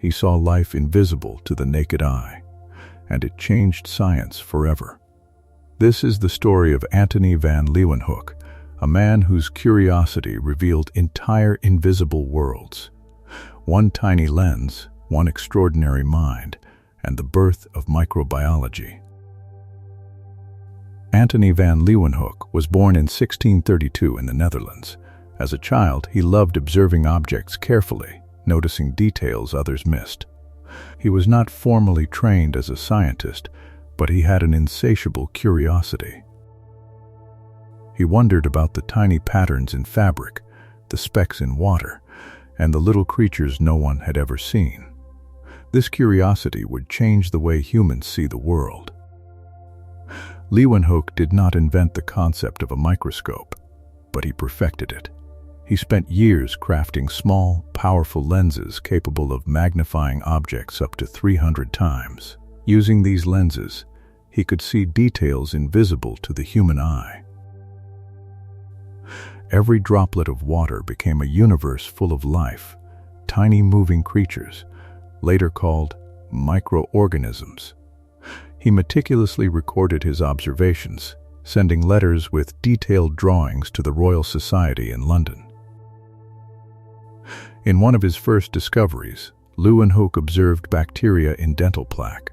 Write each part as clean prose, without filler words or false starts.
he saw life invisible to the naked eye, and it changed science forever. This is the story of Antonie van Leeuwenhoek, a man whose curiosity revealed entire invisible worlds. One tiny lens, one extraordinary mind, and the birth of microbiology. Antonie van Leeuwenhoek was born in 1632 in the Netherlands. As a child, he loved observing objects carefully, noticing details others missed. He was not formally trained as a scientist, but he had an insatiable curiosity. He wondered about the tiny patterns in fabric, the specks in water, and the little creatures no one had ever seen. This curiosity would change the way humans see the world. Leeuwenhoek did not invent the concept of a microscope, but he perfected it. He spent years crafting small, powerful lenses capable of magnifying objects up to 300 times. Using these lenses, he could see details invisible to the human eye. Every droplet of water became a universe full of life, tiny moving creatures, later called microorganisms. He meticulously recorded his observations, sending letters with detailed drawings to the Royal Society in London. In one of his first discoveries, Leeuwenhoek observed bacteria in dental plaque.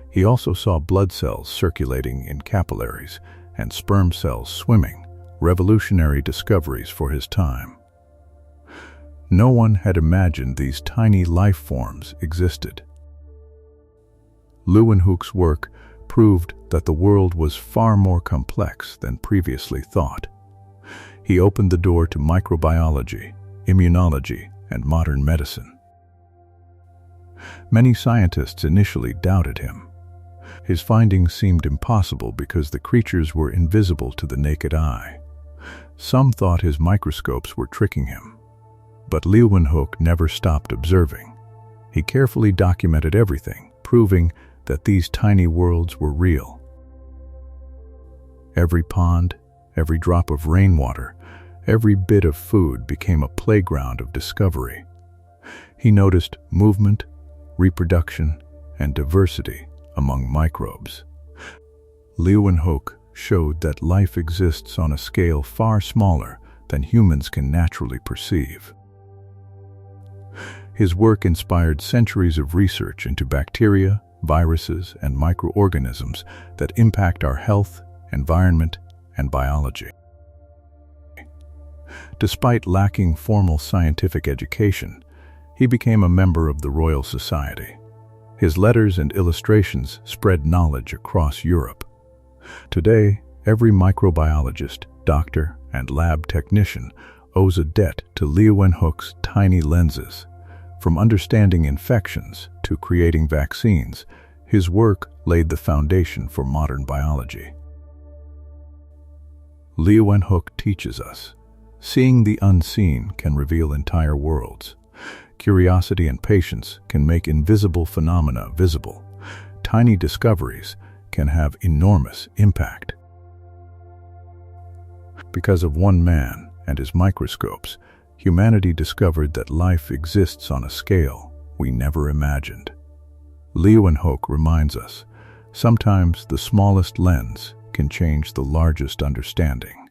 He also saw blood cells circulating in capillaries and sperm cells swimming, revolutionary discoveries for his time. No one had imagined these tiny life forms existed. Leeuwenhoek's work proved that the world was far more complex than previously thought. He opened the door to microbiology, immunology, and modern medicine. Many scientists initially doubted him. His findings seemed impossible because the creatures were invisible to the naked eye. Some thought his microscopes were tricking him. But Leeuwenhoek never stopped observing. He carefully documented everything, proving that these tiny worlds were real. Every pond, every drop of rainwater, every bit of food became a playground of discovery. He noticed movement, reproduction, and diversity among microbes. Leeuwenhoek showed that life exists on a scale far smaller than humans can naturally perceive. His work inspired centuries of research into bacteria, viruses, and microorganisms that impact our health, environment, and biology. Despite lacking formal scientific education, he became a member of the Royal Society. His letters and illustrations spread knowledge across Europe. Today, every microbiologist, doctor, and lab technician owes a debt to Leeuwenhoek's tiny lenses. From understanding infections to creating vaccines, his work laid the foundation for modern biology. Leeuwenhoek teaches us, seeing the unseen can reveal entire worlds. Curiosity and patience can make invisible phenomena visible. Tiny discoveries can have enormous impact. Because of one man and his microscopes, humanity discovered that life exists on a scale we never imagined. Leeuwenhoek reminds us, sometimes the smallest lens can change the largest understanding.